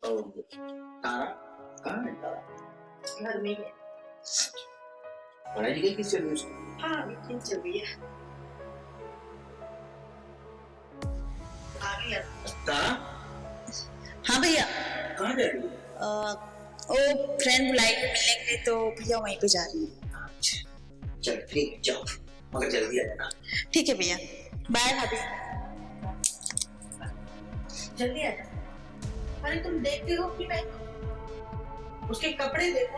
और तारा कहाँ है तारा? घर में ही है। पढ़ाई लिखाई किस चल रही है उसकी? हाँ अभी ठीक चल रही है। आ गई है। तारा हाँ भैया। कहाँ जा रही है? वो फ्रेंड बुलाएगी मिलने के लिए तो भैया वहीं पे जा रही है। चल ठीक है जाओ, मगर जल्दी आ जाना। ठीक है भैया, बाय भाभी। जल्दी आ जा। अरे तुम देखते हो कि नहीं? उसके कपड़े देखो।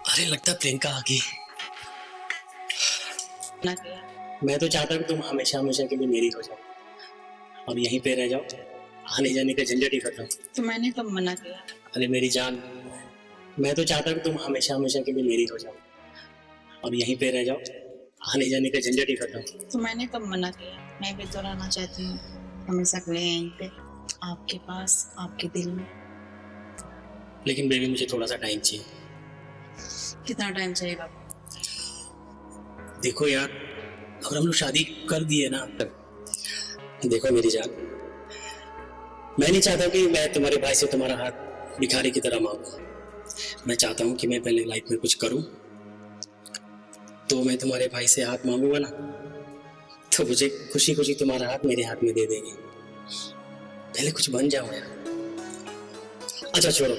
अरे लगता है प्रियंका आ गई। ना किया। मैं तो चाहता हूँ तुम हमेशा हमेशा के लिए मेरी हो जाओ और यहीं पे रह जाओ, आने जाने का झंझट ही खत्म। तो मैंने कब मना किया? अरे मेरी जान, मैं तो चाहता हूँ तुम हमेशा हमेशा के लिए मेरी हो जाओ और यहीं पे रह जाओ, आने जाने का झंझट ही खत्म। तो मैंने कब मना किया? मैं भी तो रहना चाहती हूँ हमेशा के लिए यहीं पे, आपके पास, आपके दिल में। लेकिन बेबी मुझे थोड़ा सा टाइम चाहिए। कितना टाइम चाहिए बाबा? देखो यार, अगर हम लोग शादी कर दिए ना, देखो मेरी जान, मैं नहीं चाहता कि मैं तुम्हारे भाई से तुम्हारा हाथ भिखारी की तरह मांगू। मैं चाहता हूँ कि मैं पहले लाइफ में कुछ करूँ, तो मैं तुम्हारे भाई से हाथ मांगूंगा ना, तो मुझे खुशी खुशी तुम्हारा हाथ मेरे हाथ में दे देंगे। पहले कुछ बन जाऊं यार। अच्छा छोड़ो,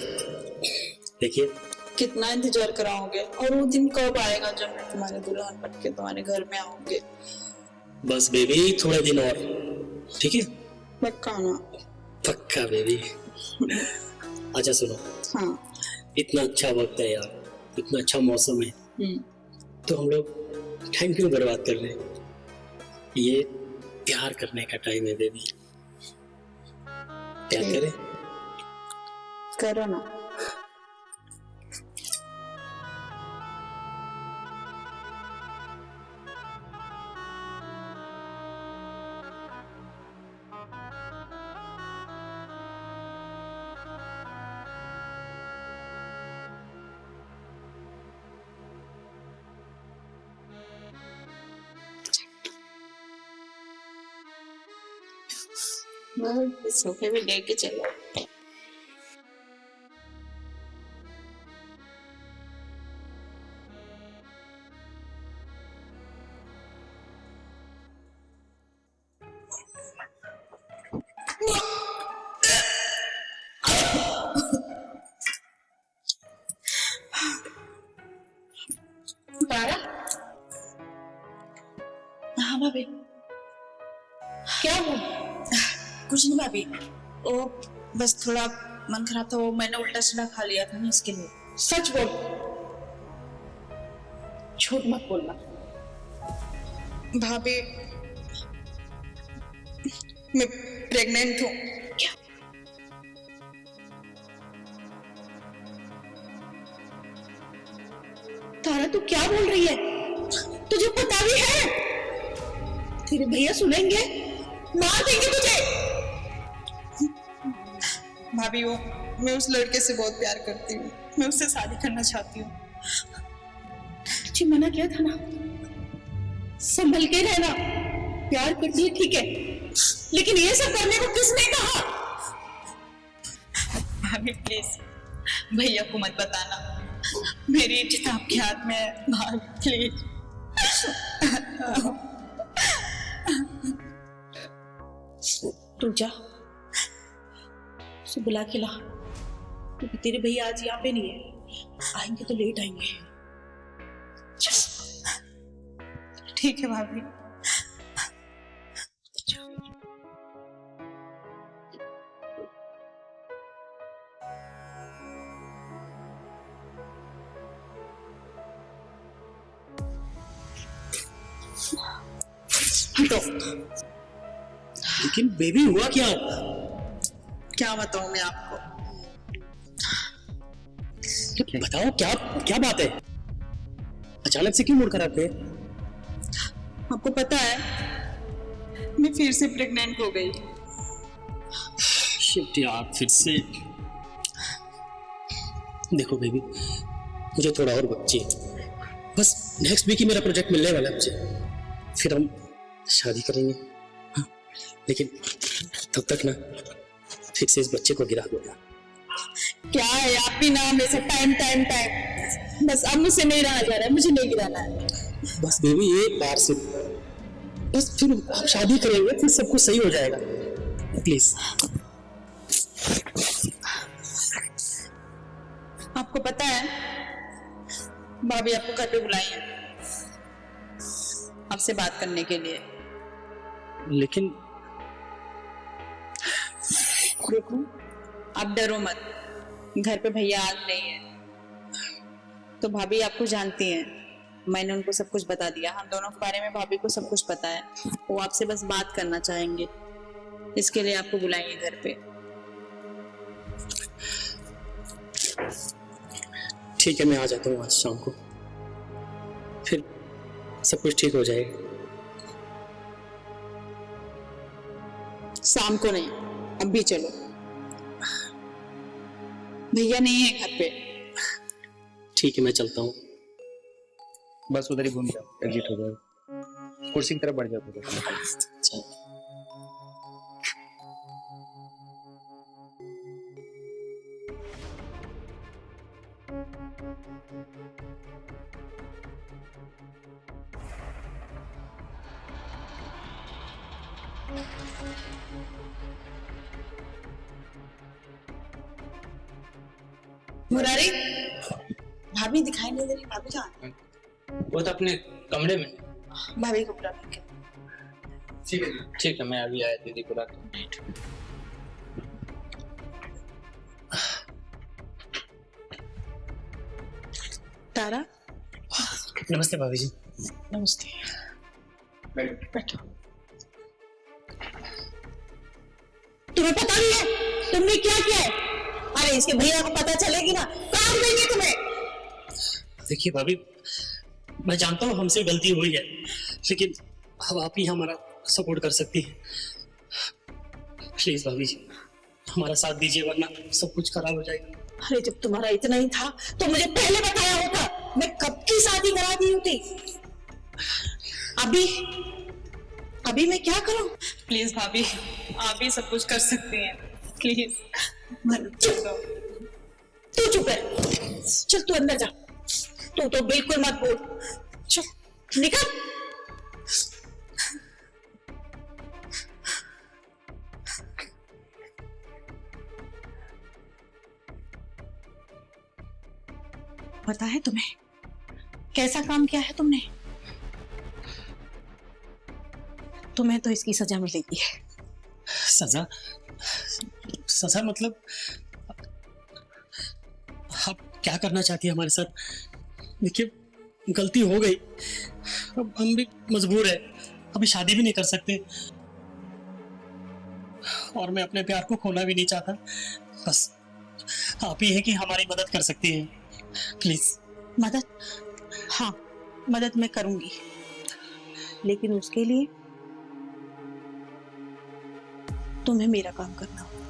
देखिए कितना इंतजार कराओगे? और वो दिन कब आएगा जब मैं तुम्हारे दुल्हन बन के तुम्हारे घर में आऊंगे? बस बेबी थोड़े दिन और, ठीक है? पक्का ना? पक्का बेबी। अच्छा सुनो, हाँ। इतना अच्छा वक्त है यार, इतना अच्छा मौसम है, तो हम लोग टाइम क्यों बर्बाद कर रहे हैं? ये प्यार करने का टाइम है बेबी। प्यार करें? करो ना। सोफे भी लेके चलो। तारा हाँ भाभी। क्या हुआ? कुछ नहीं भाभी, वो बस थोड़ा मन खराब था, वो मैंने उल्टा सीधा खा लिया था ना, इसके लिए। सच बोल, झूठ मत बोलना। भाभी मैं प्रेग्नेंट हूँ। क्या? तारा तू क्या बोल रही है? तुझे पता भी है? तेरे भैया सुनेंगे, मार देंगे तुझे। भाभी वो, मैं उस लड़के से बहुत प्यार करती हूँ, मैं उससे शादी करना चाहती हूँ। तुझे मना किया था ना, संभल के रहना। प्यार करती है ठीक है, लेकिन ये सब करने को किसने कहा? भाभी प्लीज भैया को मत बताना, मेरी इज्जत आपके हाथ में है। भाभी प्लीज। तू जा, उसे बुला के ला, क्योंकि तेरे भैया आज यहाँ पे नहीं है, आएंगे तो लेट आएंगे। ठीक है भाभी। हटो। लेकिन बेबी हुआ क्या? क्या बताऊं मैं आपको? बताओ क्या क्या बात है? अचानक से क्यों मूड खराब है? आपको पता है मैं फिर से प्रेग्नेंट हो गई। शिट यार, फिर से। देखो बेबी, मुझे थोड़ा और वक्त चाहिए, बस नेक्स्ट वीक ही मेरा प्रोजेक्ट मिलने वाला है मुझे, फिर हम शादी करेंगे। हाँ, लेकिन तब तक ना फिर से इस बच्चे को गिरा दूंगा। क्या है आप भी ना हमेशा टाइम टाइम टाइम, बस अब मुझसे नहीं रहा जा रहा है, मुझे नहीं गिराना है। बस बेबी एक बार से, बस फिर आप शादी करेंगे फिर सब कुछ सही हो जाएगा, प्लीज। आपको पता है भाभी आपको घर पे बुलाई है आपसे बात करने के लिए। लेकिन देखो आप डरो मत, घर पे भैया आज नहीं है तो भाभी आपको जानती हैं, मैंने उनको सब कुछ बता दिया। हम दोनों के बारे में भाभी को सब कुछ पता है, वो आपसे बस बात करना चाहेंगे, इसके लिए आपको बुलाएंगे घर पे। ठीक है, मैं आ जाता हूँ आज शाम को, फिर सब कुछ ठीक हो जाएगा। शाम को नहीं, अभी चलो, भैया नहीं है घर पे। ठीक है, मैं चलता हूँ। बस उधर ही घूम जाओ, एग्जिट हो जाओ, कुर्सी की तरफ बढ़ जाओ तो। अच्छा। मुरारी, भाभी दिखाई नहीं दे रही, भाभी कहाँ? वो तो अपने कमरे में। भाभी को बुला के। ठीक है, मैं अभी आया, दीदी को लाता हूँ। तारा, नमस्ते भाभी जी। नमस्ते, बैठो। तुम्हें पता नहीं है तुमने क्या किया है? अरे इसके भैया को पता चलेगी ना, काट देंगे तुम्हें। देखिए भाभी, मैं जानता हूँ हमसे गलती हुई है, लेकिन अब आप ही हमारा सपोर्ट कर सकती हैं। प्लीज भाभी जी, हमारा साथ दीजिए, वरना सब कुछ खराब हो जाएगा। अरे जब तुम्हारा इतना ही था तो मुझे पहले बताया होता, मैं कब की शादी करा दी होती। अभी मैं क्या करूं? प्लीज भाभी, आप ही सब कुछ कर सकती हैं, प्लीज। तू चुप है, चल तू अंदर जा, तू तो बिल्कुल मत बोल, चल निकल। पता है तुम्हें कैसा काम किया है तुमने? तुम्हें तो इसकी सजा मिलेगी। सजा? सजा मतलब आप क्या करना चाहती है हमारे साथ? देखिए, गलती हो गई, अब हम भी मजबूर है, अभी शादी भी नहीं कर सकते, और मैं अपने प्यार को खोना भी नहीं चाहता। बस आप ही है कि हमारी मदद कर सकती हैं, प्लीज। मदद? हाँ, मदद मैं करूंगी, लेकिन उसके लिए तुम्हें मेरा काम करना होगा।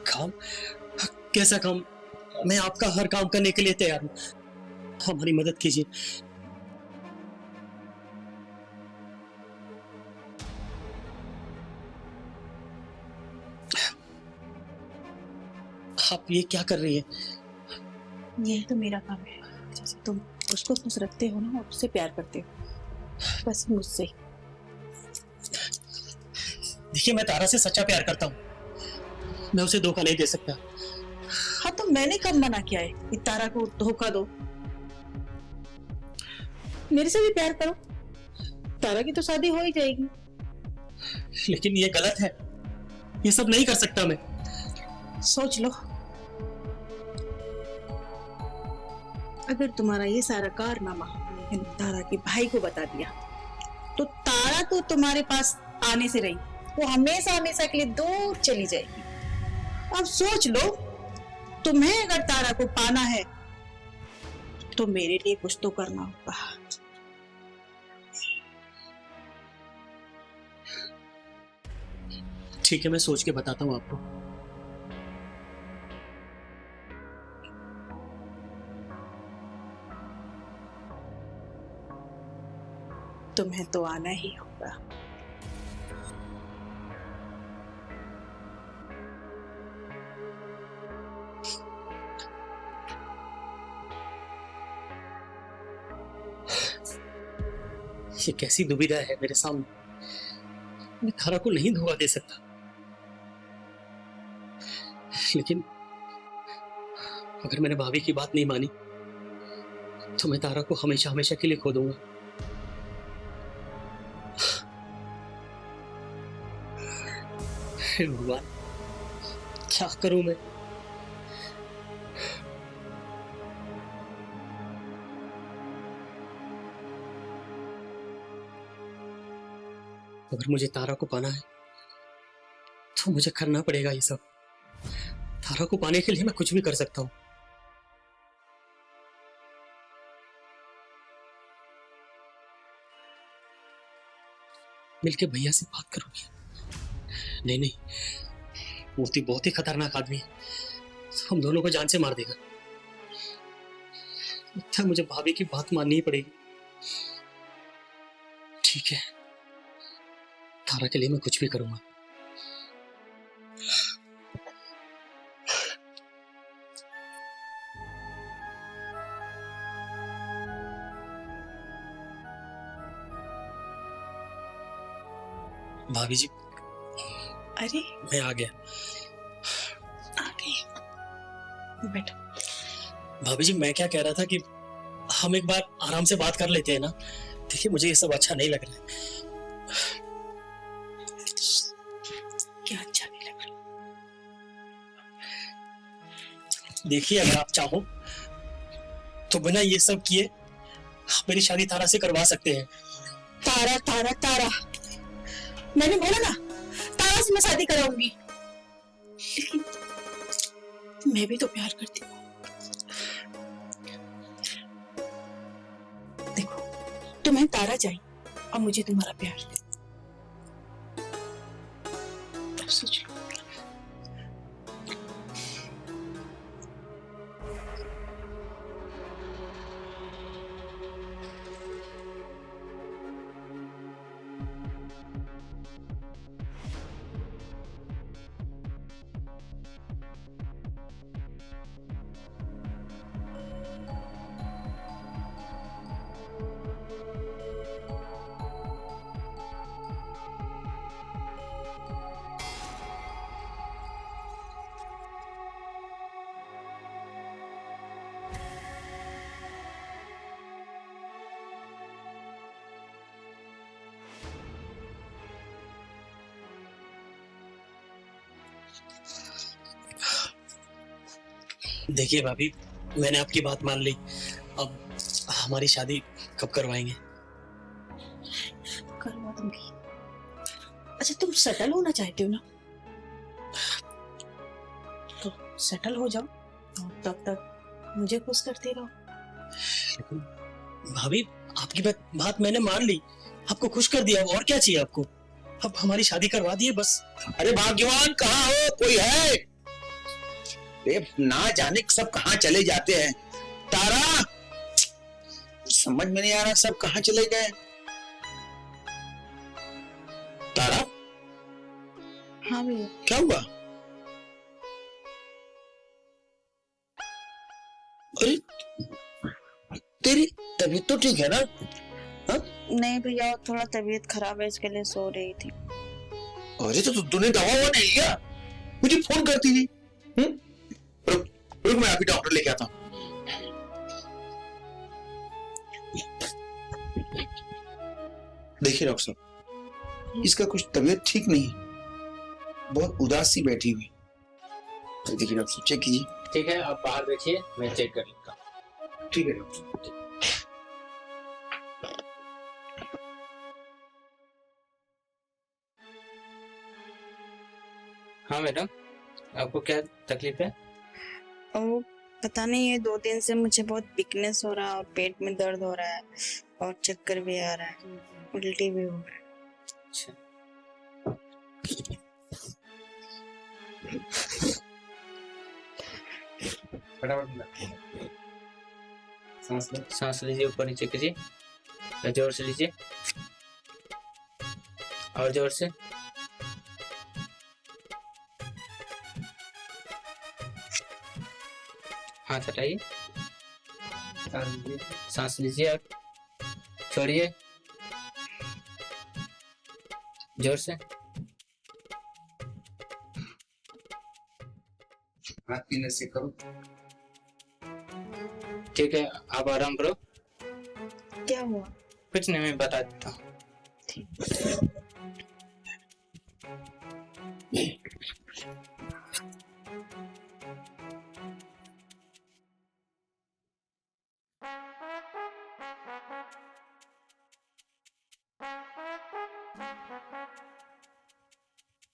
काम? कैसा काम? मैं आपका हर काम करने के लिए तैयार हूँ, हमारी मदद कीजिए। आप ये क्या कर रही है? यह तो मेरा काम है, जैसे तुम उसको खुश रखते हो ना और उससे प्यार करते हो, बस मुझसे। देखिए, मैं तारा से सच्चा प्यार करता हूँ, मैं उसे धोखा नहीं दे सकता। हाँ, तो मैंने कब मना किया है कि तारा को धोखा दो? मेरे से भी प्यार करो, तारा की तो शादी हो ही जाएगी। लेकिन ये गलत है, ये सब नहीं कर सकता मैं। सोच लो, अगर तुम्हारा ये सारा कारनामा मैंने तारा के भाई को बता दिया तो तारा तो तुम्हारे पास आने से रही, वो हमेशा हमेशा के लिए दूर चली जाएगी। अब सोच लो, तुम्हें अगर तारा को पाना है तो मेरे लिए कुछ तो करना होगा। ठीक है, मैं सोच के बताता हूँ आपको। तुम्हें तो आना ही होगा। ये कैसी दुविधा है मेरे सामने। मैं तारा को नहीं धोखा दे सकता, लेकिन अगर मैंने भाभी की बात नहीं मानी तो मैं तारा को हमेशा हमेशा के लिए खो दूंगा। हे भगवान, क्या करूं मैं। अगर मुझे तारा को पाना है तो मुझे करना पड़ेगा ये सब। तारा को पाने के लिए मैं कुछ भी कर सकता हूं। मिलके भैया से बात करूंगी। नहीं नहीं, मूर्ति बहुत ही खतरनाक आदमी है, हम दोनों को जान से मार देगा। लगता है मुझे भाभी की बात माननी ही पड़ेगी। ठीक है, तारा के लिए मैं कुछ भी करूंगा। भाभी जी, अरे मैं आ गया। आ गई, बैठो। भाभी जी, मैं क्या कह रहा था कि हम एक बार आराम से बात कर लेते हैं ना। देखिए, मुझे ये सब अच्छा नहीं लग रहा है। क्या अच्छा नहीं लग रहा? देखिए, अगर आप चाहो तो बिना ये सब किए आप मेरी शादी तारा से करवा सकते हैं। तारा तारा तारा, मैंने बोला ना तारा से मैं शादी कराऊंगी, लेकिन मैं भी तो प्यार करती हूँ। देखो, तुम्हें तारा चाहिए और मुझे तुम्हारा प्यार। अब सोच लो। देखिए भाभी, मैंने आपकी बात मान ली। अब हमारी शादी कब करवाएंगे? करवा दूंगी। अच्छा, तुम सेटल होना चाहते हो ना, तो सेटल हो जाओ और तब तक मुझे खुश करते रहो। भाभी, आपकी बात मैंने मान ली, आपको खुश कर दिया, और क्या चाहिए आपको? अब हमारी शादी करवा दिए बस। अरे भाग्यवान, कहाँ हो? कोई है? ना जाने सब कहाँ चले जाते हैं। तारा, समझ में नहीं आ रहा सब कहाँ चले गए। तारा, हाँ भैया। क्या हुआ? अरे, तेरी तबीयत तो ठीक है ना? हाँ? नहीं भैया, थोड़ा तबीयत खराब है, इसके लिए सो रही थी। अरे तो तूने दवा वो नहीं लिया? मुझे फोन करती थी। रुक रुक, मैं अभी डॉक्टर लेके आता हूँ। देखिए डॉक्टर साहब, इसका कुछ तबीयत ठीक नहीं है, बहुत उदास सी बैठी हुई। देखिए डॉक्टर साहब, चेक कीजिए। ठीक है, आप बाहर बैठिए, मैं चेक कर लेता हूँ। ठीक है डॉक्टर। हाँ मैडम, आपको क्या तकलीफ है? और पता नहीं, ये 2 दिन से मुझे बहुत वीकनेस हो रहा है और पेट में दर्द हो रहा है और चक्कर भी आ रहा है, उल्टी भी हो रहा है। अच्छा, फटाफट सांस लीजिए, ऊपर नीचे कीजिए, जोर से लीजिए और जोर से। हाथ हटाइए, सांस लीजिए और छोड़िए, जोर से। हाथ पीने से करो। ठीक है, आप आराम करो। क्या हुआ? कुछ नहीं, मैं बता देता हूँ।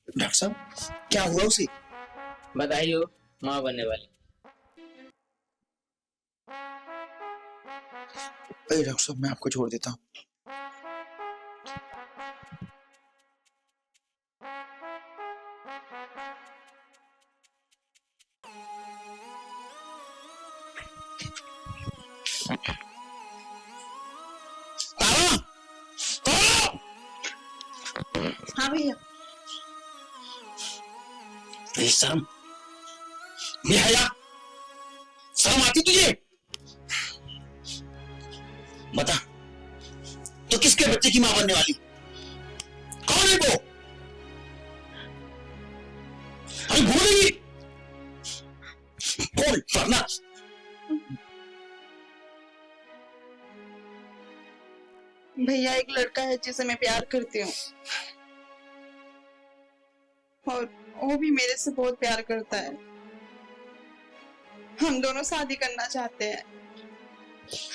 डॉक्टर साहब, क्या हुआ उसे? बधाई हो, माँ बनने वाली। अरे डॉक्टर साहब, मैं आपको छोड़ देता हूँ। तारा! तारा! हाँ भैया। शर्म, बेहया, शर्म आती तुझे? बता, तो किसके बच्चे की मां बनने वाली? कौन है वो? अरे भूलेगी? बोल वरना। भैया, एक लड़का है जिसे मैं प्यार करती हूँ, और वो भी मेरे से बहुत प्यार करता है। हम दोनों शादी करना चाहते हैं।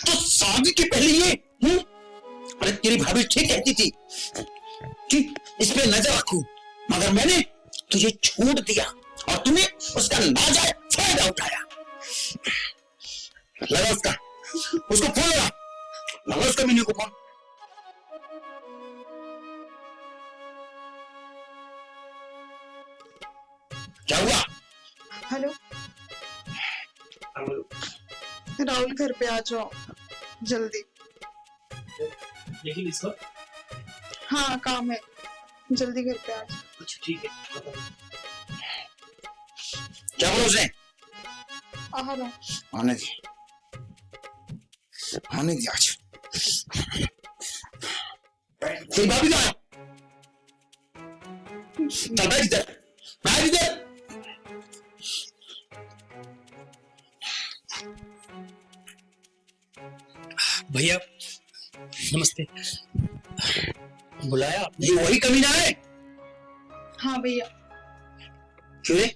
तो शादी के पहले ये अरे तेरी भाभी ठीक कहती थी कि इस पे नजर रखूं, मगर मैंने तुझे छूट दिया और तूने उसका नाजायज फायदा उठाया। लगा उसको फोन लगा उसका मीनू को फोन। क्या हुआ? हेलो राहुल, घर पे आ जाओ जल्दी। लेकिन इस वक्त हाँ, काम है, जल्दी घर पे आ जाओ। अच्छा ठीक है। क्या बोला उसने? आ रहा हूँ। आने दे आज। तेरी भाभी कहाँ है? चल बैठ इधर, बैठ इधर। भैया नमस्ते। बुलाया आपने? ये वही कमीना है? हाँ भैया। क्यों रे?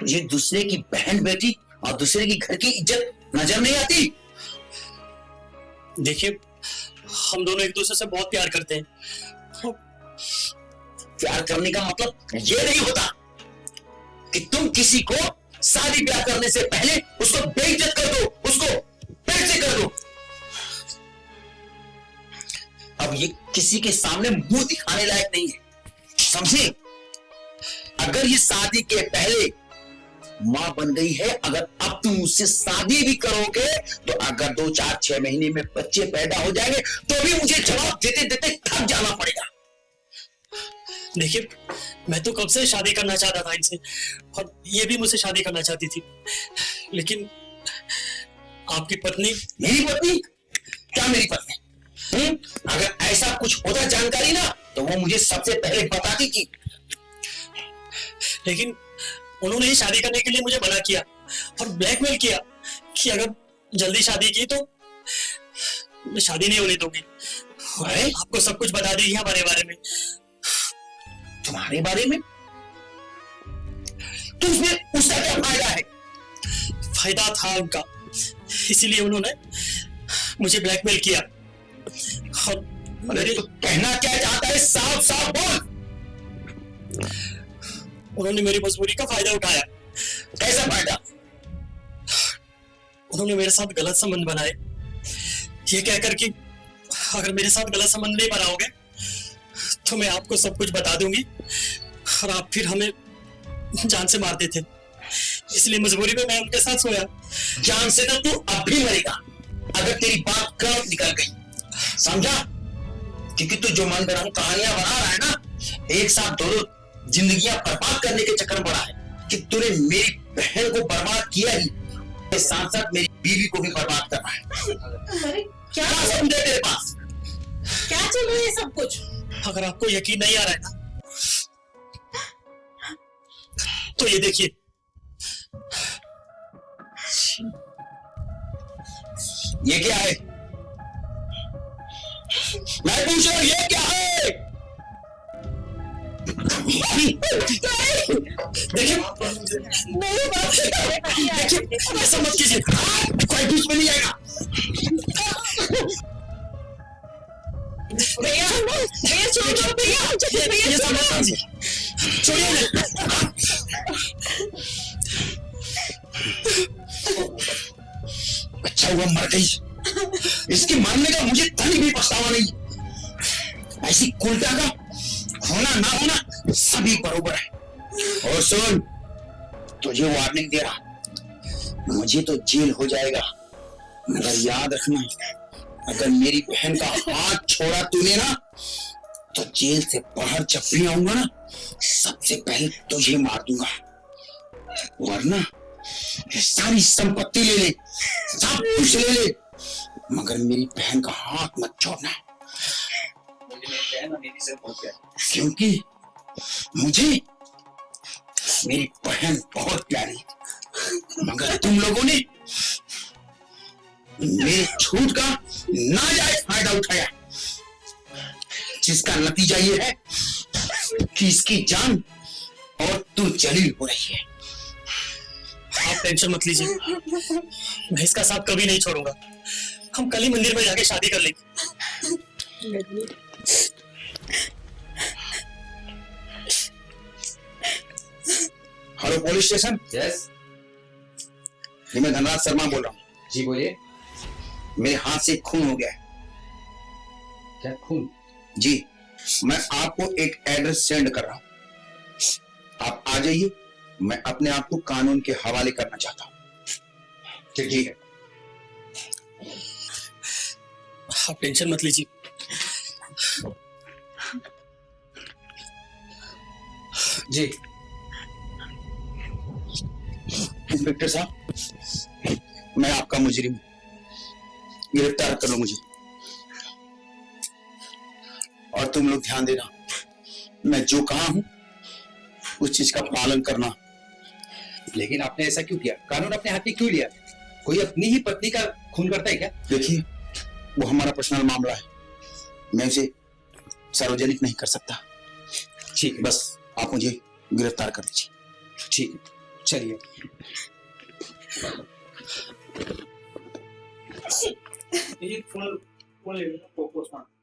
तुझे दूसरे की बहन बेटी और दूसरे की घर की इज्जत नजर नहीं आती? देखिए, हम दोनों एक दूसरे से बहुत प्यार करते हैं। प्यार करने का मतलब ये नहीं होता कि तुम किसी को शादी ब्याह करने से पहले उसको बेइज्जत कर दो, उसको पेट से कर दो। अब ये किसी के सामने मुंह दिखाने लायक नहीं है, समझे? अगर ये शादी के पहले मां बन गई है, अगर अब तुम उससे शादी भी करोगे तो अगर 2, 4, 6 महीने में बच्चे पैदा हो जाएंगे तो भी मुझे जवाब देते देते थक जाना पड़ेगा। देखिए, मैं तो कब से शादी करना चाहता था इनसे, और ये भी मुझसे शादी करना चाहती थी, लेकिन आपकी पत्नी। मेरी पत्नी? क्या मेरी पत्नी? अगर ऐसा कुछ होता जानकारी ना तो वो मुझे सबसे पहले बताती थी। लेकिन उन्होंने ही शादी करने के लिए मुझे मना किया और ब्लैकमेल किया कि अगर जल्दी शादी की तो मैं शादी नहीं होने दूंगी। आपको सब कुछ बता देगी हमारे बारे में। तुम्हारे बारे में? तो उसमें उसका क्या फायदा है? फायदा था उनका, इसीलिए उन्होंने मुझे ब्लैकमेल किया। और अरे तो कहना क्या चाहता है? साफ साफ बोल। उन्होंने मेरी मजबूरी का फायदा उठाया। कैसा फायदा? उन्होंने मेरे साथ गलत संबंध बनाए, ये कहकर कि अगर मेरे साथ गलत संबंध नहीं बनाओगे तो मैं आपको सब कुछ बता दूंगी और आप फिर हमें जान से मार देते। इसलिए मजबूरी में मैं उनके साथ सोया। जान से तो तू अब भी मरेगा अगर तेरी बात गलत निकल गई, समझा? क्योंकि तू जो मन बनाऊं कहानियां बना रहा है ना, एक साथ दोनों जिंदगियां बर्बाद करने के चक्कर में पड़ा है कि तूने मेरी बहन को बर्बाद किया ही, साथ साथ मेरी बीवी को भी बर्बाद करना है। अरे क्या समझे? तेरे पास क्या चल रहा है ये सब कुछ? अगर आपको यकीन नहीं आ रहा है ना, तो ये देखिए। ये क्या है? मैं पूछ रहा हूं ये क्या है? देखिए, देखिए, ऐसा मत कीजिए। कोई कुछ में नहीं आएगा। भैया भैया छोड़ो भैया ये सब मत कीजिए, छोड़िए उन्हें। अच्छा हुआ मर गई। इसके मरने का मुझे तनी भी पछतावा नहीं। ऐसी कुलटा का होना ना होना सभी बरोबर है। और सुन, तुझे वार्निंग दे रहा, मुझे तो जेल हो जाएगा, मगर याद रखना, अगर मेरी बहन का हाथ छोड़ा तूने ना, तो जेल से बाहर जब भी आऊंगा ना, सबसे पहले तुझे मार दूंगा। वरना ये सारी संपत्ति ले ले, सब कुछ ले ले, मगर मेरी बहन का हाथ मत छोड़ना। क्योंकि मुझे मेरी बहन बहुत प्यारी है, मगर तुम लोगों ने मेरे छूट का नाजायज फायदा उठाया, जिसका नतीजा ये है कि इसकी जान और तू जलील हो रही है। आप टेंशन मत लीजिए, मैं इसका साथ कभी नहीं छोड़ूंगा। हम कल ही मंदिर में जाके शादी कर लेंगे। Hello police station. यस ये मैं धनराज शर्मा बोल रहा हूँ। जी बोलिए। मेरे हाथ से खून हो गया है। क्या खून? जी, मैं आपको एक एड्रेस सेंड कर रहा हूँ, आप आ जाइए। मैं अपने आप को कानून के हवाले करना चाहता हूँ। ठीक है। आप टेंशन मत लीजिए। जी इंस्पेक्टर साहब, मैं आपका मुजरिम हूं, गिरफ्तार कर लो मुझे। और तुम लोग ध्यान देना, मैं जो कहा हूं उस चीज का पालन करना। लेकिन आपने ऐसा क्यों किया? कानून अपने हाथ में क्यों लिया? कोई अपनी ही पत्नी का खून करता है क्या? देखिए, वो हमारा पर्सनल मामला है, मैं उसे सार्वजनिक नहीं कर सकता। ठीक है, बस आप मुझे गिरफ्तार कर दीजिए। ठीक है, चलिए। फोन ले लो, पोस्टमार्टम।